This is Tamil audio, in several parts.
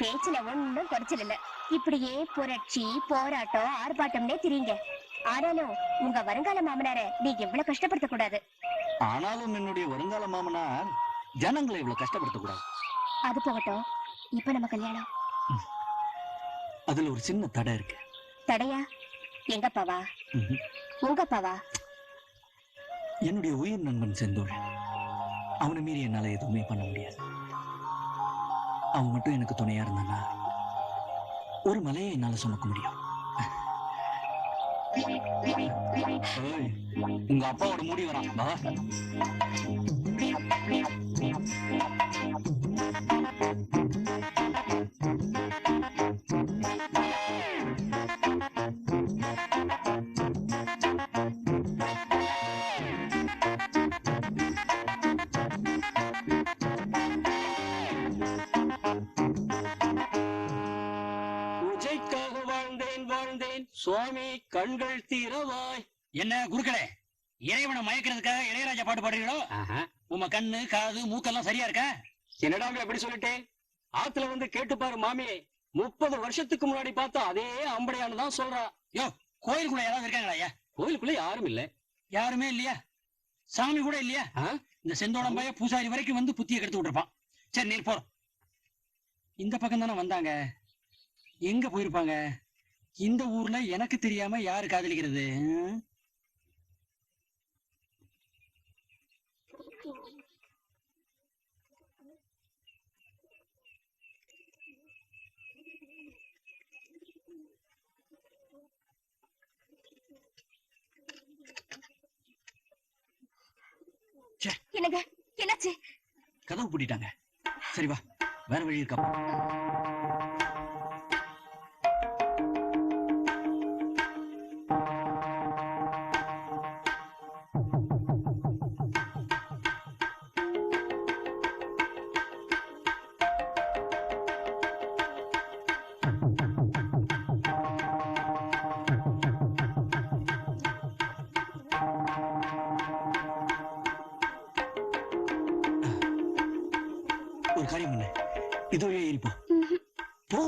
பேச்சுல ஒண்ணும் குறைச்சல் இல்ல. இப்படியே புரட்சி போராட்டம் ஆர்ப்பாட்டம்னே தெரியுங்க. ஆனாலும் உங்க வருங்கால மாமனார நீங்க இவ்வளவு கஷ்டப்படுத்த கூடாது. ஆனாலும் என்னுடைய வருங்கால மாமனார் ஜனங்களை இவ்வளவு கஷ்டப்படுத்த கூடாது. அது போகட்டும், இப்ப நம்ம கல்யாணம். அதுல ஒரு சின்ன தடை இருக்கு. தடையா? எங்கப்பாவா? உங்கப்பாவா? என்னுடைய உயிர் நண்பன் செந்தோள். அவனை மீறி என்னால எதுவுமே பண்ண முடியாது. அவன் மட்டும் எனக்கு துணையா இருந்தானா ஒரு மலையை என்னால சுமக்க முடியும். உங்க அப்பாவோட முடி வரான். சுவாமி கண்கள் தீரவாய். என்ன குருக்களே, இறைவனை மயக்கிறதுக்காக இளையராஜா பாட்டு பாடுறீங்களோ? உங்க கண்ணு காது மூக்கெல்லாம் சரியா இருக்கா? என்னடா எப்படி சொல்லிட்டேன்? ஆத்துல வந்து கேட்டு பாரு மாமி. 30 வருஷத்துக்கு முன்னாடி பார்த்தா அதே அம்படையான்னு தான் சொல்றா. யோ, கோயிலுக்குள்ள யாராவது இருக்காங்களா ஐயா? கோயிலுக்குள்ள யாரும் இல்ல. யாருமே இல்லையா? சாமி கூட இல்லையா? இந்த செந்தோடம் பைய பூசாரி வரைக்கும் வந்து புத்திய கெடுத்து விட்டுருப்பான். சரி, நீர் போறோம். இந்த பக்கம் தானே வந்தாங்க. எங்க போயிருப்பாங்க? இந்த ஊர்ல எனக்கு தெரியாம யாரு காதலிக்கிறது? என்னங்க, என்னாச்சு? கதவு பூட்டிட்டாங்க. சரி வா, வேற வழி இருக்கா? ஒரு காரியம் பண்ணு, இதோ ஏறி போ. போ.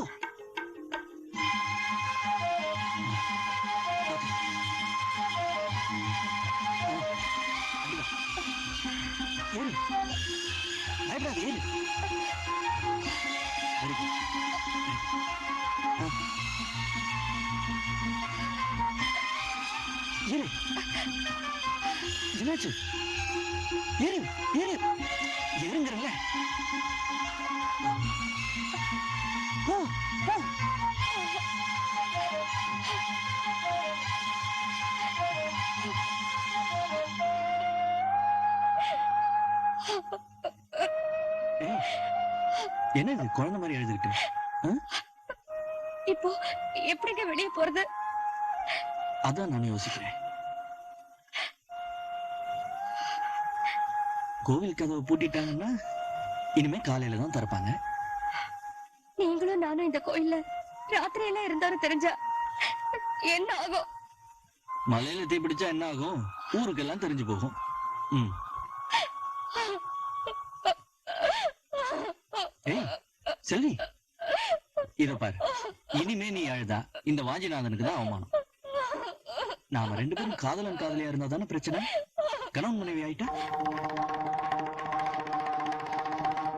ஏறு. பயப்படாத, ஏறு. ஏறு. என்னாச்சு? ஏறு, ஏறு. ஏறுங்கிறல்ல. போ, போ. என்ன இது குழந்தை மாதிரி எழுதிருக்கு? இப்போ எப்படிங்க வெளியே போறது? அதான் நான் யோசிக்கிறேன். கோவில் கதவை பூட்டிட்டாங்கன்னா இனிமே காலையில தான் திறப்பாங்க. நீங்களும் நானும் இந்த கோயில்ல ராத்திரி எல்லாம் இருந்தாலும் தெரிஞ்சா என்ன ஆகும்? மலையில தீ பிடிச்சா என்ன ஆகும்? ஊருக்கெல்லாம் தெரிஞ்சு போகும். ஏய் செல்வி, இத பாரு. இனிமே நீ அழுதா இந்த வாஞ்சிநாதனுக்கு தான் அவமானம். நாம 2 பேரும் காதலன் காதலியா இருந்தா தானே பிரச்சனை. கணவன் மனைவி ஆயிட்டா